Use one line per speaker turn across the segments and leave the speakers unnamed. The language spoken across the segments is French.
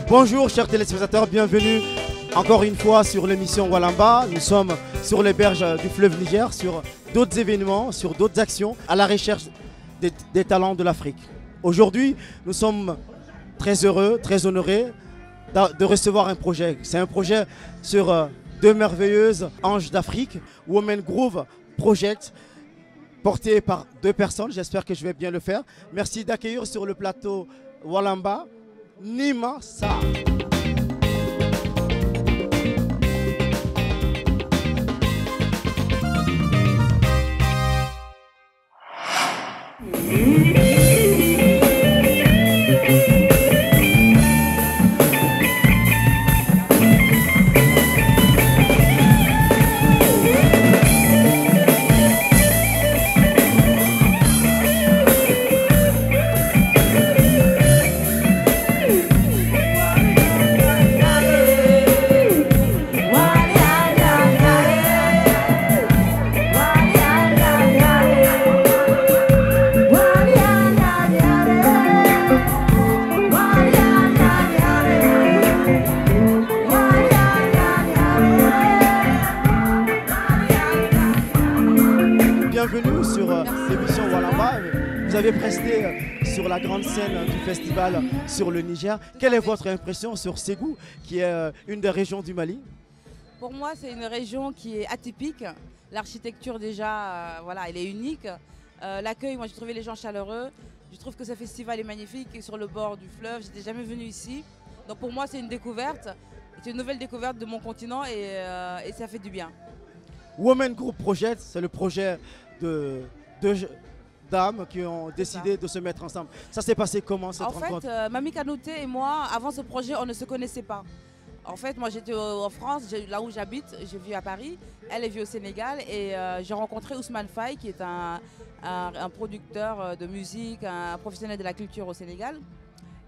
Bonjour chers téléspectateurs, bienvenue encore une fois sur l'émission Walamba. Nous sommes sur les berges du fleuve Niger, sur d'autres événements, sur d'autres actions à la recherche des talents de l'Afrique. Aujourd'hui, nous sommes très heureux, très honorés de recevoir un projet. C'est un projet sur deux merveilleuses anges d'Afrique, Women Groove Project, porté par deux personnes. J'espère que je vais bien le faire. Merci d'accueillir sur le plateau Walamba Nima Sarr. Bienvenue sur l'émission Walamba. Vous avez presté sur la grande scène du festival sur le Niger. Quelle est votre impression sur Ségou, qui est une des régions du Mali?
Pour moi, c'est une région qui est atypique. L'architecture déjà, voilà, elle est unique. L'accueil, moi j'ai trouvé les gens chaleureux. Je trouve que ce festival est magnifique et sur le bord du fleuve. J'étais jamais venue ici. Donc pour moi, c'est une découverte. C'est une nouvelle découverte de mon continent et ça fait du bien.
Women Group Project, c'est le projet de deux dames qui ont décidé de se mettre ensemble. Ça s'est passé comment cette rencontre?
En fait, Mami Kanouté et moi, avant ce projet, on ne se connaissait pas. En fait, moi j'étais en France, là où j'habite, j'ai vécu à Paris. Elle est vue au Sénégal et j'ai rencontré Ousmane Faye, qui est un producteur de musique, un professionnel de la culture au Sénégal,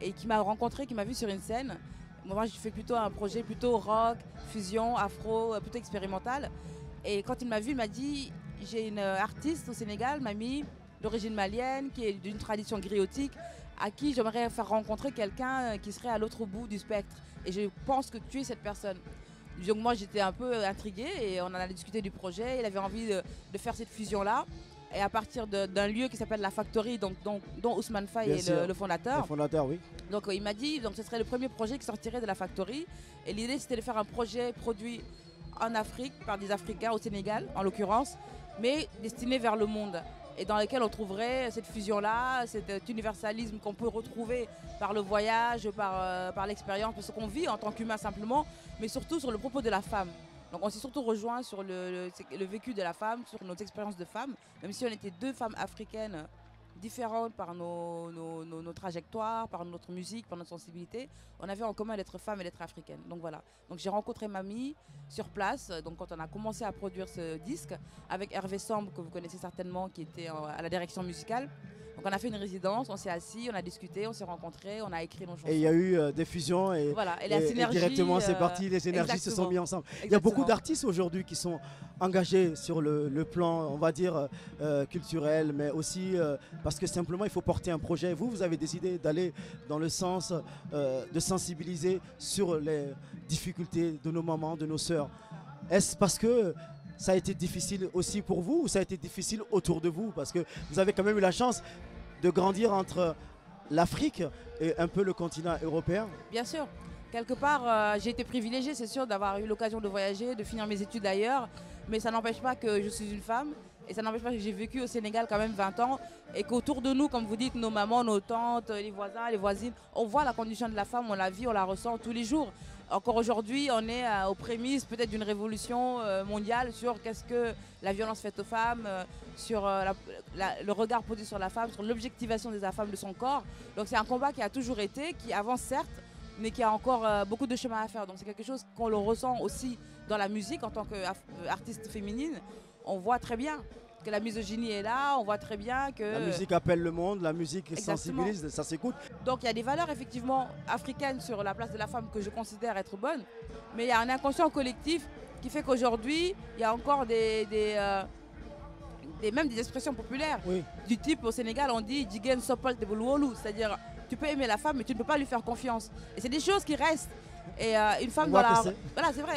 et qui m'a rencontré, qui m'a vu sur une scène. Moi, je fais plutôt un projet plutôt rock, fusion, afro, plutôt expérimental. Et quand il m'a vu, il m'a dit, j'ai une artiste au Sénégal, Mami, d'origine malienne, qui est d'une tradition griotique, à qui j'aimerais faire rencontrer quelqu'un qui serait à l'autre bout du spectre. Et je pense que tu es cette personne. Donc moi, j'étais un peu intriguée et on en a discuté du projet. Il avait envie de faire cette fusion-là. Et à partir d'un lieu qui s'appelle la Factory, dont Ousmane Faye est le fondateur.
Le fondateur, oui.
Donc il m'a dit que ce serait le premier projet qui sortirait de la Factory. Et l'idée, c'était de faire un projet produit en Afrique, par des Africains au Sénégal en l'occurrence, mais destiné vers le monde et dans lequel on trouverait cette fusion-là, cet universalisme qu'on peut retrouver par le voyage, par l'expérience, par ce qu'on vit en tant qu'humain simplement, mais surtout sur le propos de la femme. Donc on s'est surtout rejoint sur le vécu de la femme, sur nos expériences de femmes, même si on était deux femmes africaines différentes par nos trajectoires, par notre musique, par notre sensibilité, on avait en commun d'être femme et d'être africaine. Donc voilà. Donc j'ai rencontré Mami sur place, donc quand on a commencé à produire ce disque, avec Hervé Samb, que vous connaissez certainement, qui était à la direction musicale. Donc on a fait une résidence, on s'est assis, on a discuté, on s'est rencontrés, on a écrit nos chansons.
Et il y a eu des fusions et,
voilà, et la synergie,
et directement c'est parti, les énergies se sont mises ensemble. Il y a beaucoup d'artistes aujourd'hui qui sont engagés sur le plan, on va dire, culturel, mais aussi parce que simplement il faut porter un projet. Vous avez décidé d'aller dans le sens de sensibiliser sur les difficultés de nos mamans, de nos sœurs. Est-ce parce que ça a été difficile aussi pour vous ou ça a été difficile autour de vous? Parce que vous avez quand même eu la chance de grandir entre l'Afrique et un peu le continent européen.
Bien sûr. Quelque part, j'ai été privilégiée, c'est sûr, d'avoir eu l'occasion de voyager, de finir mes études ailleurs. Mais ça n'empêche pas que je suis une femme. Et ça n'empêche pas que j'ai vécu au Sénégal quand même 20 ans. Et qu'autour de nous, comme vous dites, nos mamans, nos tantes, les voisins, les voisines, on voit la condition de la femme, on la vit, on la ressent tous les jours. Encore aujourd'hui, on est aux prémices peut-être d'une révolution mondiale sur qu'est-ce que la violence faite aux femmes, sur le regard posé sur la femme, sur l'objectivation de la femme, de son corps. Donc c'est un combat qui a toujours été, qui avance certes, mais qui a encore beaucoup de chemin à faire. Donc c'est quelque chose qu'on le ressent aussi dans la musique en tant qu'artiste féminine. On voit très bien que la misogynie est là, on voit très bien que...
La musique appelle le monde, la musique sensibilise, ça s'écoute.
Donc il y a des valeurs effectivement africaines sur la place de la femme que je considère être bonnes, mais il y a un inconscient collectif qui fait qu'aujourd'hui, il y a encore même des expressions populaires.
Oui.
Du type, au Sénégal, on dit « Jigen Sopal de Boulouolou », c'est-à-dire tu peux aimer la femme, mais tu ne peux pas lui faire confiance. Et c'est des choses qui restent. Et une femme
Voilà,
c'est vrai,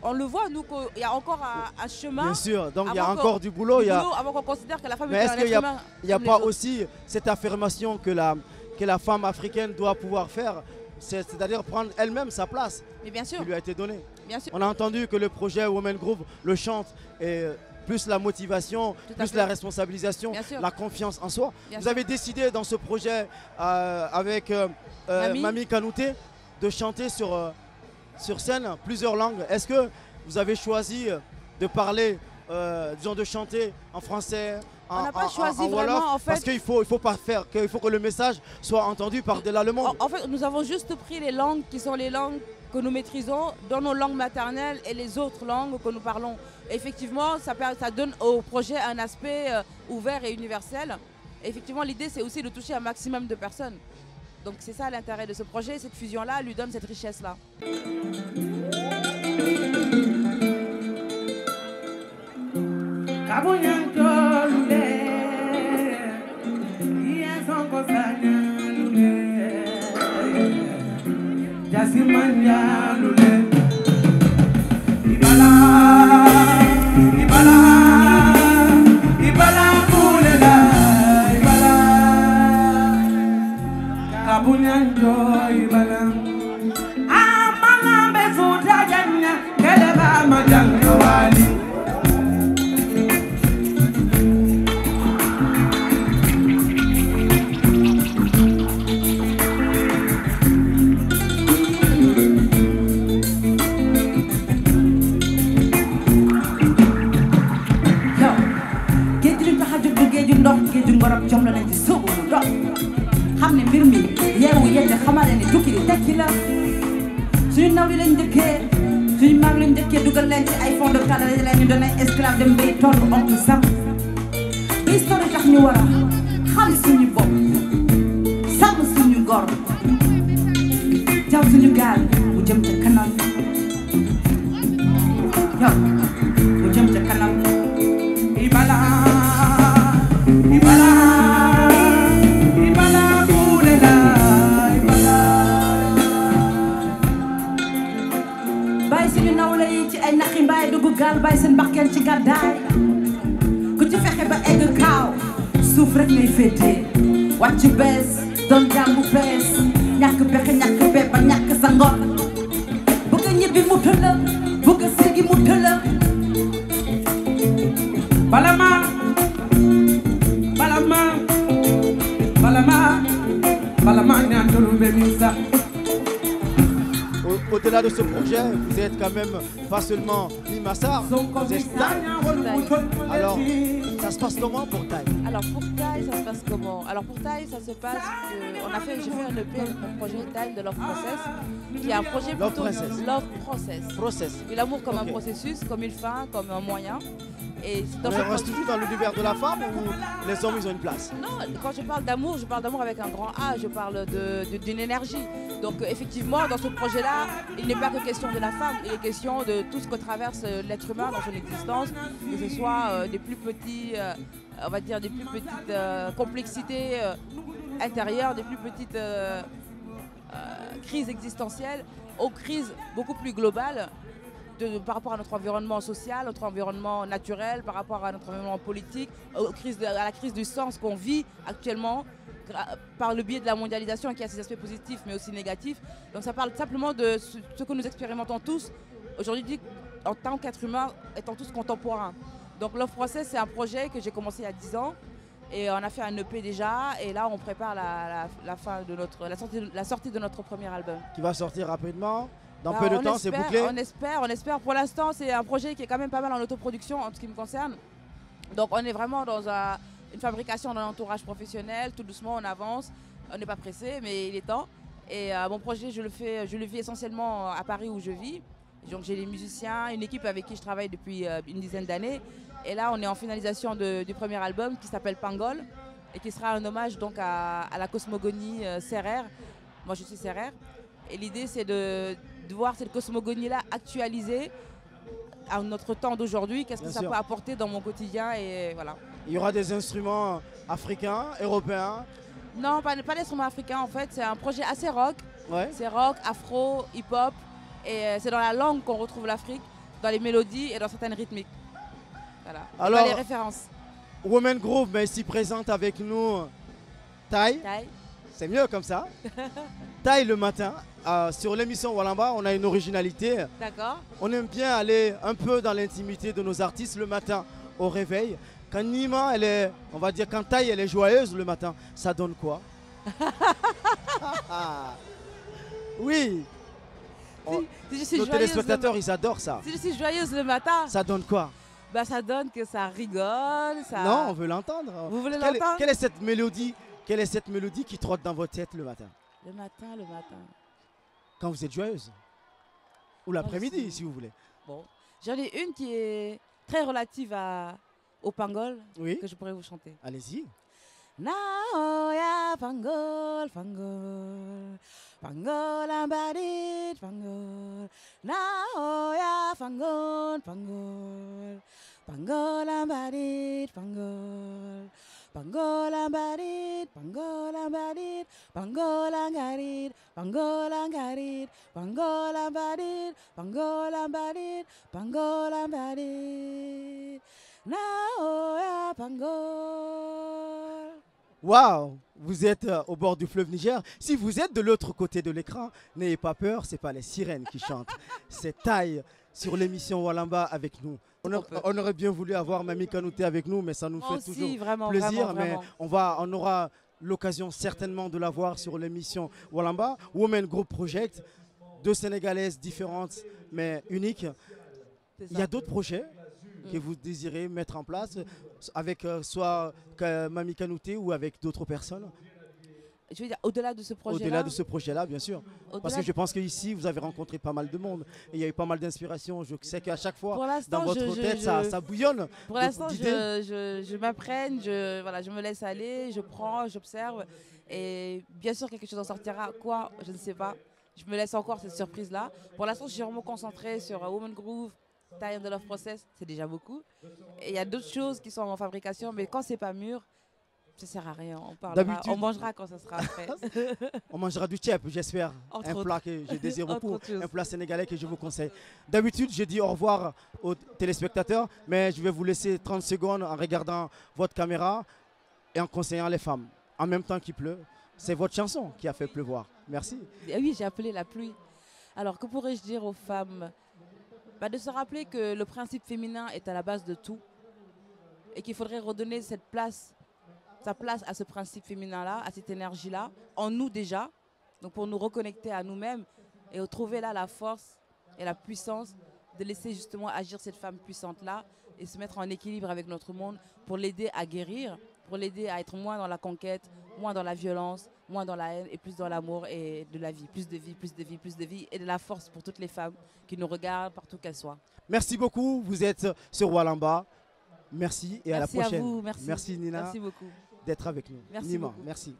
on le voit, nous, qu'il y a encore un chemin.
Bien sûr, donc il y a encore du boulot.
Avant qu'on considère que la femme
mais
est
est-ce
un
qu'il
être humain.
n'y a pas aussi cette affirmation que la femme africaine doit pouvoir faire, c'est-à-dire prendre elle-même sa place
Mais bien sûr.
qui lui a été donnée?
Bien sûr.
On a entendu que le projet Women Groove le chante, et plus la motivation, plus la responsabilisation, la confiance en soi. Vous avez décidé dans ce projet avec Mami Kanouté de chanter sur scène plusieurs langues. Est-ce que vous avez choisi de parler, disons de chanter en français,
on n'a pas choisi
en
vraiment,
Wolof,
en fait.
parce qu'il faut pas faire, qu'il faut que le message soit entendu par delà le monde.
En fait, nous avons juste pris les langues qui sont les langues que nous maîtrisons dans nos langues maternelles et les autres langues que nous parlons. Et effectivement, ça donne au projet un aspect ouvert et universel. Et effectivement, l'idée, c'est aussi de toucher un maximum de personnes. Donc c'est ça l'intérêt de ce projet, cette fusion-là lui donne cette richesse-là.
Au-delà de ce projet, vous êtes quand même pas seulement Limassar, vous êtes Taï. Alors, ça se passe comment pour Taï?
Alors pour Taï, ça se passe comment? Alors pour Taï, ça se passe que j'ai fait un EP avec mon projet Taï de Love Process, qui est un projet plutôt Love Process. Et l'amour comme un processus, comme une fin, comme un moyen. Et
on reste toujours dans l'univers de la femme ou les hommes ils ont une place?
Non, quand je parle d'amour avec un grand A, je parle d'une énergie. Donc effectivement, dans ce projet-là, il n'est pas que question de la femme, il est question de tout ce que traverse l'être humain dans son existence, que ce soit des plus petits, on va dire des plus petites complexités intérieures, des plus petites crises existentielles, aux crises beaucoup plus globales. Par rapport à notre environnement social, notre environnement naturel, par rapport à notre environnement politique, à la crise du sens qu'on vit actuellement par le biais de la mondialisation qui a ses aspects positifs mais aussi négatifs. Donc ça parle simplement de ce que nous expérimentons tous aujourd'hui en tant qu'être humain, étant tous contemporains. Donc Love Process, c'est un projet que j'ai commencé il y a 10 ans et on a fait un EP déjà et là on prépare la sortie de notre premier album.
Qui va sortir rapidement? Dans peu de temps, c'est bouclé?
On espère. Pour l'instant, c'est un projet qui est quand même pas mal en autoproduction en ce qui me concerne. Donc on est vraiment dans une fabrication d'un entourage professionnel. Tout doucement, on avance. On n'est pas pressé, mais il est temps. Et mon projet, je le vis essentiellement à Paris où je vis. Donc j'ai des musiciens, une équipe avec qui je travaille depuis une dizaine d'années. Et là, on est en finalisation du premier album qui s'appelle Pangol et qui sera un hommage donc à la cosmogonie sérère. Moi, je suis sérère. Et l'idée, c'est de voir cette cosmogonie-là actualisée à notre temps d'aujourd'hui. Qu'est-ce que ça peut apporter dans mon quotidien et voilà.
Il y aura des instruments africains, européens,
Non, pas d'instruments africains en fait, c'est un projet assez rock.
Ouais.
C'est rock, afro, hip-hop. Et c'est dans la langue qu'on retrouve l'Afrique, dans les mélodies et dans certaines rythmiques. Voilà.
Alors,
dans les références.
Women Groove, mais ici présente avec nous Tai.
Taille.
C'est mieux comme ça. Tai le matin. Sur l'émission Walamba, on a une originalité.
D'accord.
On aime bien aller un peu dans l'intimité de nos artistes le matin au réveil. Quand Nima, elle est, on va dire, quand Tai, elle est joyeuse le matin, ça donne quoi? Oui.
Si je suis
Nos
joyeuse
téléspectateurs, ils adorent ça.
Si je suis joyeuse le matin,
Ça donne quoi?
bah ça donne que ça rigole. Ça...
Non, on veut l'entendre.
Vous voulez l'entendre?
Quelle est cette mélodie? Quelle est cette mélodie qui trotte dans votre tête le matin?
Le matin.
Quand vous êtes joyeuse? Ou l'après-midi, si vous voulez.
Bon, j'en ai une qui est très relative au pangol,
Oui.
que je pourrais vous chanter.
Allez-y.
Naoya pangol, pangol, pangol ambadit, pangol. Naoya pangol, pangol, pangol ambadit, pangol. Pangol ambadit, pangol ambadit, pangol angarit, pangol angarit, pangol ambadit, pangol ambadit, pangol ambadit. Naoya pangol.
Waouh, vous êtes au bord du fleuve Niger. Si vous êtes de l'autre côté de l'écran, n'ayez pas peur, c'est pas les sirènes qui chantent. C'est Tai sur l'émission Walamba avec nous. On aurait bien voulu avoir Mami Kanouté avec nous, mais ça nous fait
aussi,
toujours
vraiment,
plaisir.
vraiment.
Mais on aura l'occasion certainement de la voir sur l'émission Walamba. Women Group Project, deux Sénégalaises différentes mais uniques. Il y a d'autres projets que vous désirez mettre en place avec soit Mami Kanouté ou avec d'autres personnes?
Je veux dire, au-delà de ce projet-là.
Au-delà de ce projet-là, bien sûr. Parce que je pense qu'ici, vous avez rencontré pas mal de monde. Et il y a eu pas mal d'inspiration. Je sais qu'à chaque fois, dans votre tête, ça bouillonne.
Pour l'instant, je m'apprenne, je me laisse aller, je prends, j'observe. Et bien sûr, quelque chose en sortira. Quoi? Je ne sais pas. Je me laisse encore cette surprise-là. Pour l'instant, je suis vraiment concentrée sur Woman Groove, Time and the Love Process. C'est déjà beaucoup. Et il y a d'autres choses qui sont en fabrication. Mais quand c'est pas mûr, ça sert à rien, on mangera quand ça sera prêt.
On mangera du tchèp, j'espère. Un plat que je désire beaucoup, un plat sénégalais que je vous conseille. D'habitude, je dis au revoir aux téléspectateurs, mais je vais vous laisser 30 secondes en regardant votre caméra et en conseillant les femmes. En même temps qu'il pleut, c'est votre chanson qui a fait pleuvoir. Merci.
Et oui, j'ai appelé la pluie. Alors, que pourrais-je dire aux femmes? De se rappeler que le principe féminin est à la base de tout et qu'il faudrait redonner sa place à ce principe féminin-là, à cette énergie-là, en nous déjà, donc pour nous reconnecter à nous-mêmes et retrouver là la force et la puissance de laisser justement agir cette femme puissante-là et se mettre en équilibre avec notre monde pour l'aider à guérir, pour l'aider à être moins dans la conquête, moins dans la violence, moins dans la haine et plus dans l'amour et de la vie, plus de vie, plus de vie, plus de vie et de la force pour toutes les femmes qui nous regardent partout qu'elles soient.
Merci beaucoup, vous êtes sur Walamba. Merci et à la prochaine.
À vous,
merci Nina.
Merci beaucoup
D'être avec nous.
Merci
Nima,
beaucoup.
merci.